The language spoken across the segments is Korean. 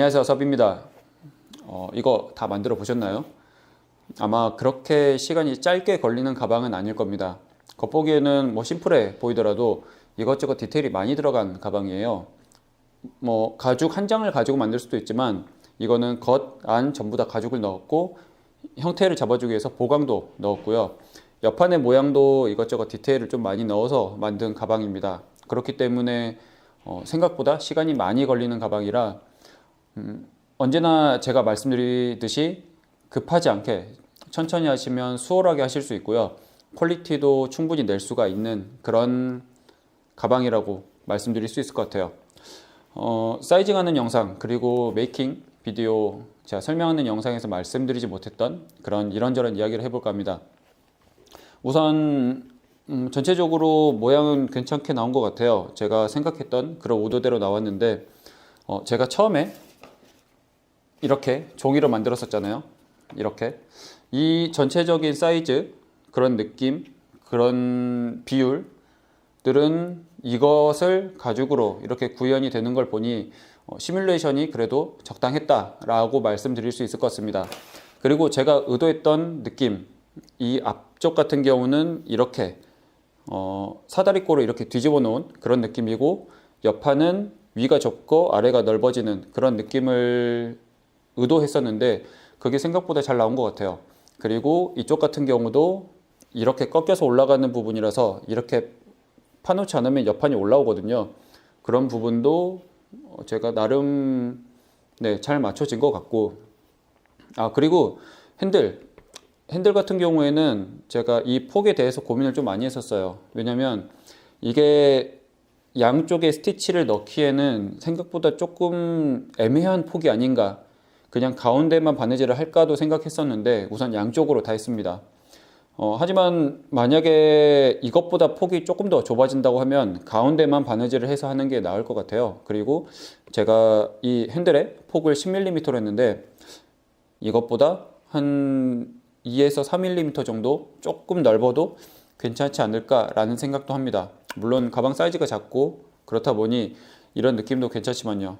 안녕하세요, 섭입니다. 이거 다 만들어 보셨나요? 아마 그렇게 시간이 짧게 걸리는 가방은 아닐 겁니다. 겉보기에는 뭐 심플해 보이더라도 이것저것 디테일이 많이 들어간 가방이에요. 뭐 가죽 한 장을 가지고 만들 수도 있지만 이거는 겉, 안 전부 다 가죽을 넣었고 형태를 잡아주기 위해서 보강도 넣었고요. 옆판의 모양도 이것저것 디테일을 좀 많이 넣어서 만든 가방입니다. 그렇기 때문에 생각보다 시간이 많이 걸리는 가방이라 언제나 제가 말씀드리듯이 급하지 않게 천천히 하시면 수월하게 하실 수 있고요. 퀄리티도 충분히 낼 수가 있는 그런 가방이라고 말씀드릴 수 있을 것 같아요. 사이징하는 영상 그리고 메이킹 비디오 제가 설명하는 영상에서 말씀드리지 못했던 그런 이런저런 이야기를 해볼까 합니다. 우선 전체적으로 모양은 괜찮게 나온 것 같아요. 제가 생각했던 그런 의도대로 나왔는데 제가 처음에 이렇게 종이로 만들었었잖아요. 이렇게 이 전체적인 사이즈, 그런 느낌, 그런 비율들은 이것을 가죽으로 이렇게 구현이 되는 걸 보니 시뮬레이션이 그래도 적당했다라고 말씀드릴 수 있을 것 같습니다. 그리고 제가 의도했던 느낌, 이 앞쪽 같은 경우는 이렇게 사다리꼴을 이렇게 뒤집어 놓은 그런 느낌이고, 옆판은 위가 좁고 아래가 넓어지는 그런 느낌을 의도했었는데 그게 생각보다 잘 나온 것 같아요. 그리고 이쪽 같은 경우도 이렇게 꺾여서 올라가는 부분이라서 이렇게 파놓지 않으면 옆판이 올라오거든요. 그런 부분도 제가 나름 잘 맞춰진 것 같고, 그리고 핸들 같은 경우에는 제가 이 폭에 대해서 고민을 좀 많이 했었어요. 왜냐면 이게 양쪽에 스티치를 넣기에는 생각보다 조금 애매한 폭이 아닌가, 그냥 가운데만 바느질을 할까도 생각했었는데 우선 양쪽으로 다 했습니다. 하지만 만약에 이것보다 폭이 조금 더 좁아진다고 하면 가운데만 바느질을 해서 하는 게 나을 것 같아요. 그리고 제가 이 핸들의 폭을 10mm로 했는데 이것보다 한 2에서 3mm 정도 조금 넓어도 괜찮지 않을까라는 생각도 합니다. 물론 가방 사이즈가 작고 그렇다 보니 이런 느낌도 괜찮지만요.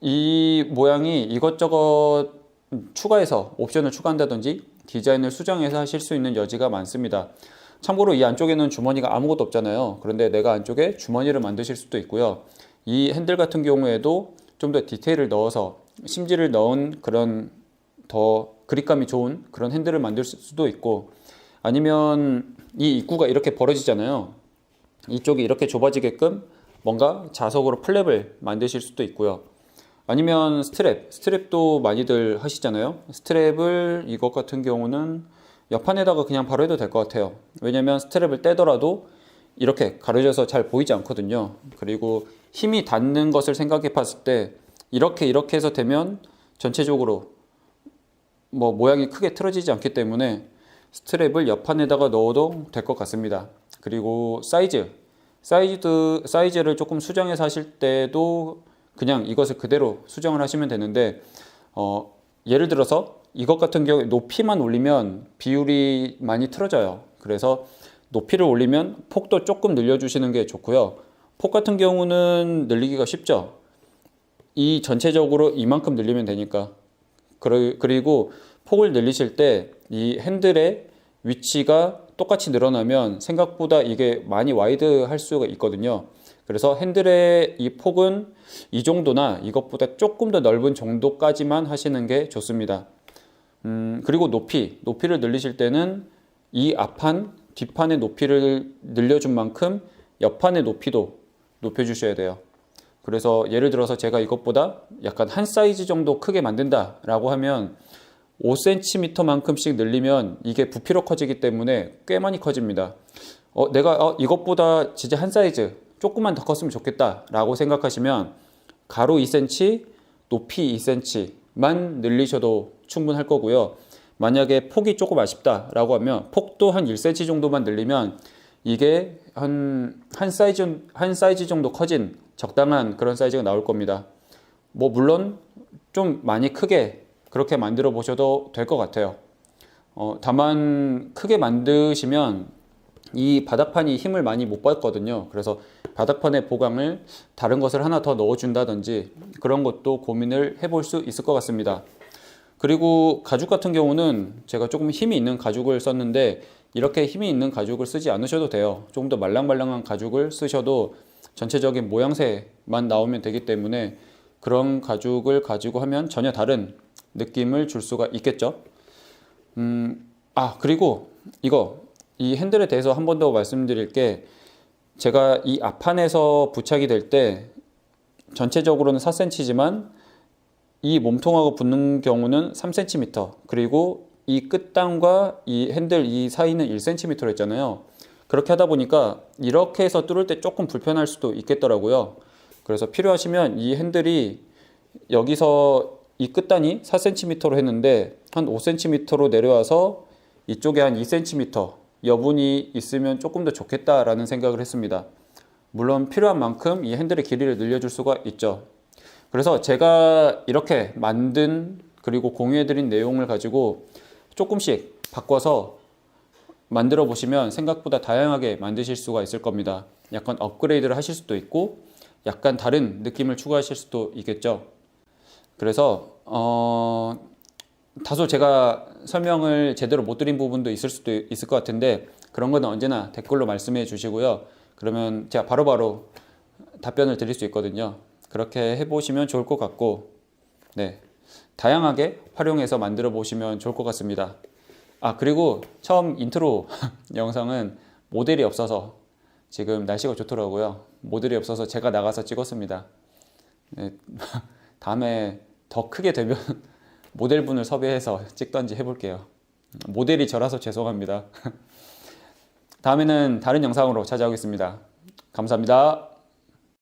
이 모양이 이것저것 추가해서 옵션을 추가한다든지 디자인을 수정해서 하실 수 있는 여지가 많습니다. 참고로 이 안쪽에는 주머니가 아무것도 없잖아요. 그런데 내가 안쪽에 주머니를 만드실 수도 있고요. 이 핸들 같은 경우에도 좀 더 디테일을 넣어서 심지를 넣은 그런 더 그립감이 좋은 그런 핸들을 만들 수도 있고, 아니면 이 입구가 이렇게 벌어지잖아요. 이쪽이 이렇게 좁아지게끔 뭔가 자석으로 플랩을 만드실 수도 있고요. 아니면 스트랩도 많이들 하시잖아요. 스트랩을 이것 같은 경우는 옆판에다가 그냥 바로 해도 될 것 같아요. 왜냐면 스트랩을 떼더라도 이렇게 가려져서 잘 보이지 않거든요. 그리고 힘이 닿는 것을 생각해 봤을 때 이렇게 해서 되면 전체적으로 뭐 모양이 크게 틀어지지 않기 때문에 스트랩을 옆판에다가 넣어도 될 것 같습니다. 그리고 사이즈를 조금 수정해서 하실 때도 그냥 이것을 그대로 수정을 하시면 되는데, 예를 들어서 이것 같은 경우에 높이만 올리면 비율이 많이 틀어져요. 그래서 높이를 올리면 폭도 조금 늘려주시는 게 좋고요. 폭 같은 경우는 늘리기가 쉽죠. 이 전체적으로 이만큼 늘리면 되니까. 그리고 폭을 늘리실 때 이 핸들의 위치가 똑같이 늘어나면 생각보다 이게 많이 와이드 할 수가 있거든요. 그래서 핸들의 이 폭은 이 정도나 이것보다 조금 더 넓은 정도까지만 하시는 게 좋습니다. 그리고 높이를 늘리실 때는 이 앞판, 뒷판의 높이를 늘려준 만큼 옆판의 높이도 높여주셔야 돼요. 그래서 예를 들어서 제가 이것보다 약간 한 사이즈 정도 크게 만든다 라고 하면 5cm만큼씩 늘리면 이게 부피로 커지기 때문에 꽤 많이 커집니다. 내가 이것보다 진짜 한 사이즈 조금만 더 컸으면 좋겠다 라고 생각하시면 가로 2cm, 높이 2cm만 늘리셔도 충분할 거고요. 만약에 폭이 조금 아쉽다 라고 하면 폭도 한 1cm 정도만 늘리면 이게 한 사이즈 정도 커진 적당한 그런 사이즈가 나올 겁니다. 뭐 물론 좀 많이 크게 그렇게 만들어 보셔도 될 것 같아요. 다만 크게 만드시면 이 바닥판이 힘을 많이 못 받거든요. 그래서 바닥판에 보강을 다른 것을 하나 더 넣어준다든지 그런 것도 고민을 해볼 수 있을 것 같습니다. 그리고 가죽 같은 경우는 제가 조금 힘이 있는 가죽을 썼는데 이렇게 힘이 있는 가죽을 쓰지 않으셔도 돼요. 조금 더 말랑말랑한 가죽을 쓰셔도 전체적인 모양새만 나오면 되기 때문에 그런 가죽을 가지고 하면 전혀 다른 느낌을 줄 수가 있겠죠. 그리고 이 핸들에 대해서 한 번 더 말씀드릴 게, 제가 이 앞판에서 부착이 될 때 전체적으로는 4cm지만 이 몸통하고 붙는 경우는 3cm, 그리고 이 끝단과 이 핸들 이 사이는 1cm로 했잖아요. 그렇게 하다 보니까 이렇게 해서 뚫을 때 조금 불편할 수도 있겠더라고요. 그래서 필요하시면 이 핸들이 여기서 이 끝단이 4cm로 했는데 한 5cm로 내려와서 이쪽에 한 2cm 여분이 있으면 조금 더 좋겠다라는 생각을 했습니다. 물론 필요한 만큼 이 핸들의 길이를 늘려줄 수가 있죠. 그래서 제가 이렇게 만든 그리고 공유해드린 내용을 가지고 조금씩 바꿔서 만들어 보시면 생각보다 다양하게 만드실 수가 있을 겁니다. 약간 업그레이드를 하실 수도 있고 약간 다른 느낌을 추가하실 수도 있겠죠. 그래서 다소 제가 설명을 제대로 못 드린 부분도 있을 수도 있을 것 같은데 그런 건 언제나 댓글로 말씀해 주시고요. 그러면 제가 바로바로 답변을 드릴 수 있거든요. 그렇게 해보시면 좋을 것 같고, 네, 다양하게 활용해서 만들어 보시면 좋을 것 같습니다. 그리고 처음 인트로 영상은 모델이 없어서 지금 날씨가 좋더라고요. 모델이 없어서 제가 나가서 찍었습니다. 네, 다음에 더 크게 되면 모델분을 섭외해서 찍던지 해볼게요. 모델이 저라서 죄송합니다. 다음에는 다른 영상으로 찾아오겠습니다. 감사합니다.